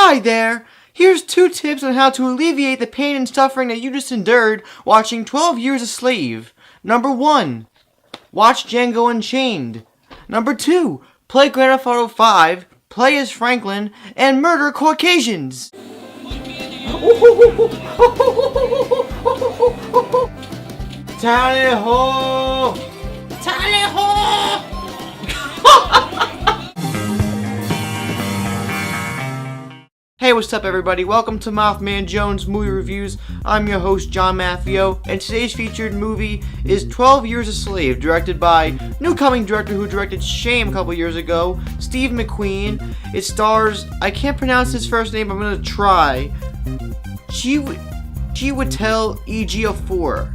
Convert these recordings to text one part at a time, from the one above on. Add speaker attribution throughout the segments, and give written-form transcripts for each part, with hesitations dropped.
Speaker 1: Hi there! Here's 2 tips on how to alleviate the pain and suffering that you just endured watching 12 Years a Slave. Number 1. Watch Django Unchained. Number 2. Play Grand Theft Auto 5, play as Franklin, and murder Caucasians! Tally ho! Tally ho! Hey, what's up everybody? Welcome to MaffmanJones Movie Reviews. I'm your host, John Maffio, and today's featured movie is 12 Years a Slave, directed by new-coming director who directed Shame a couple years ago, Steve McQueen. It stars, I can't pronounce his first name, I'm gonna try, Chiwetel Ejiofor,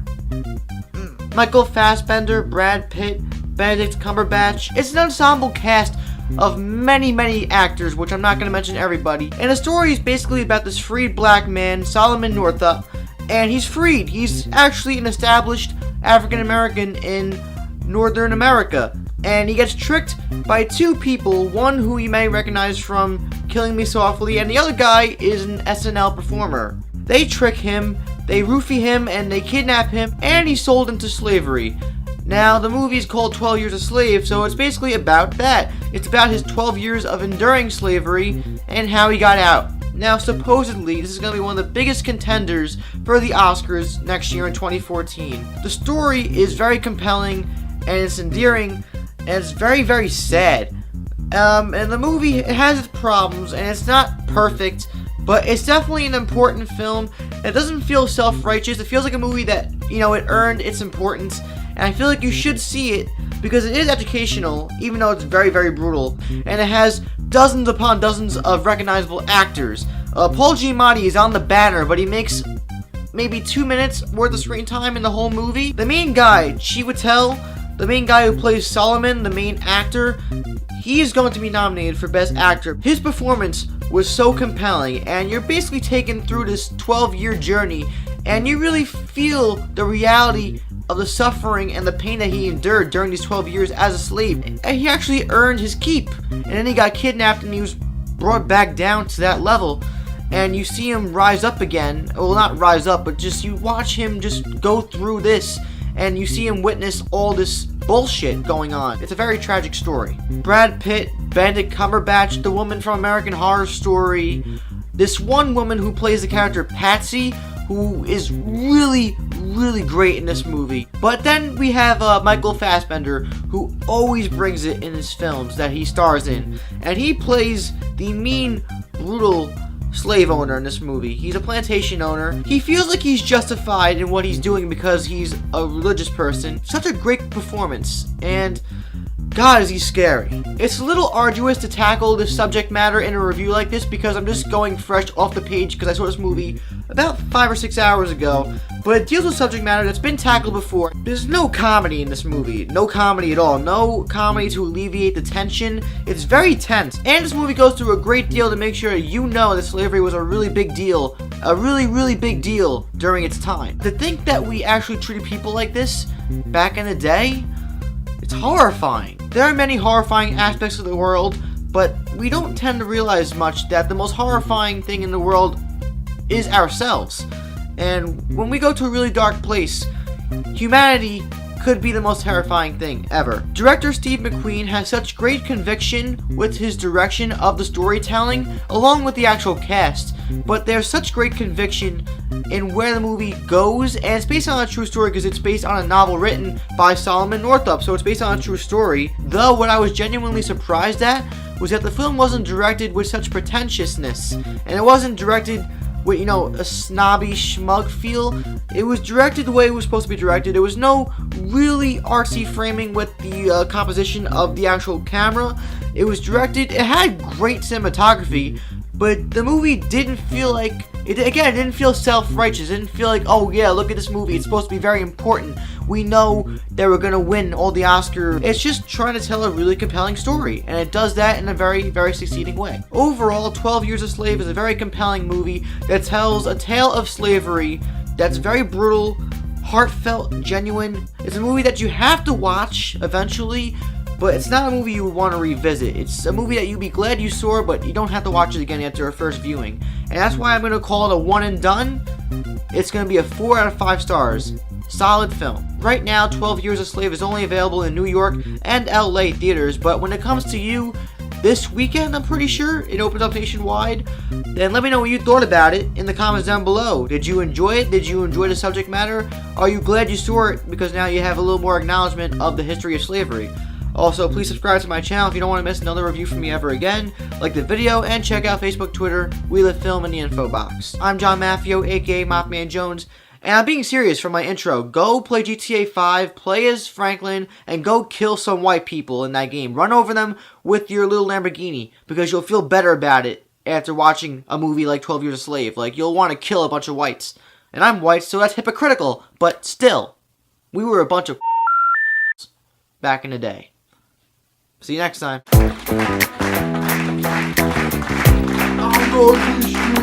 Speaker 1: Michael Fassbender, Brad Pitt, Benedict Cumberbatch. It's an ensemble cast of many actors, which I'm not going to mention everybody. And the story is basically about this freed black man, Solomon Northup, and he's freed. He's actually an established African American in Northern America. And he gets tricked by 2 people, one who you may recognize from Killing Me Softly, and the other guy is an SNL performer. They trick him, they roofie him, and they kidnap him, and he's sold into slavery. Now, the movie is called 12 Years a Slave, so it's basically about that. It's about his 12 years of enduring slavery and how he got out. Now, supposedly, this is going to be one of the biggest contenders for the Oscars next year in 2014. The story is very compelling, and it's endearing, and it's very sad. And the movie, it has its problems, and it's not perfect, but it's definitely an important film. It doesn't feel self-righteous. It feels like a movie that, it earned its importance. And I feel like you should see it because it is educational, even though it's very brutal. And it has dozens upon dozens of recognizable actors. Paul Giamatti is on the banner, but he makes maybe 2 minutes worth of screen time in the whole movie. The main guy, Chiwetel, the main guy who plays Solomon, the main actor, he is going to be nominated for Best Actor. His performance was so compelling, and you're basically taken through this 12-year journey, and you really feel the reality of the suffering and the pain that he endured during these 12 years as a slave. And he actually earned his keep, and then he got kidnapped and he was brought back down to that level, and you see him rise up again. Well, not rise up, but just you watch him just go through this, and you see him witness all this bullshit going on. It's a very tragic story. Brad Pitt, Benedict Cumberbatch, the woman from American Horror Story, this one woman who plays the character Patsy, who is really great in this movie. But then we have Michael Fassbender, who always brings it in his films that he stars in. And he plays the mean, brutal slave owner in this movie. He's a plantation owner. He feels like he's justified in what he's doing because he's a religious person. Such a great performance. And God, is he scary. It's a little arduous to tackle this subject matter in a review like this because I'm just going fresh off the page because I saw this movie about 5 or 6 hours ago, but it deals with subject matter that's been tackled before. There's no comedy in this movie. No comedy at all. No comedy to alleviate the tension. It's very tense. And this movie goes through a great deal to make sure you know that slavery was a really big deal. A really big deal during its time. To think that we actually treated people like this back in the day, it's horrifying. There are many horrifying aspects of the world, but we don't tend to realize much that the most horrifying thing in the world is ourselves. And when we go to a really dark place, humanity could be the most terrifying thing ever. Director Steve McQueen has such great conviction with his direction of the storytelling, along with the actual cast, but there's such great conviction in where the movie goes, and it's based on a true story because it's based on a novel written by Solomon Northup, so it's based on a true story. Though what I was genuinely surprised at was that the film wasn't directed with such pretentiousness, and it wasn't directed with, a snobby schmug feel. It was directed the way it was supposed to be directed. There was no really artsy framing with the composition of the actual camera. It was directed, it had great cinematography, but the movie didn't feel like, it didn't feel self-righteous. It didn't feel like, oh yeah, look at this movie, it's supposed to be very important. We know that we're gonna win all the Oscar. It's just trying to tell a really compelling story, and it does that in a very succeeding way. Overall, 12 Years a Slave is a very compelling movie that tells a tale of slavery that's very brutal, heartfelt, genuine. It's a movie that you have to watch eventually, but it's not a movie you would want to revisit. It's a movie that you'd be glad you saw, but you don't have to watch it again after a first viewing. And that's why I'm going to call it a one and done. It's going to be a 4 out of 5 stars. Solid film. Right now, 12 Years a Slave is only available in New York and LA theaters, but when it comes to you, this weekend, I'm pretty sure, it opens up nationwide. Then let me know what you thought about it in the comments down below. Did you enjoy it? Did you enjoy the subject matter? Are you glad you saw it because now you have a little more acknowledgement of the history of slavery? Also, please subscribe to my channel if you don't want to miss another review from me ever again. Like the video and check out Facebook, Twitter, We Live Film in the info box. I'm John Maffio, aka MaffmanJones. And I'm being serious for my intro. Go play GTA 5, play as Franklin, and go kill some white people in that game. Run over them with your little Lamborghini, because you'll feel better about it after watching a movie like 12 Years a Slave. Like, you'll want to kill a bunch of whites. And I'm white, so that's hypocritical. But still, we were a bunch of back in the day. See you next time. I'm going to the street.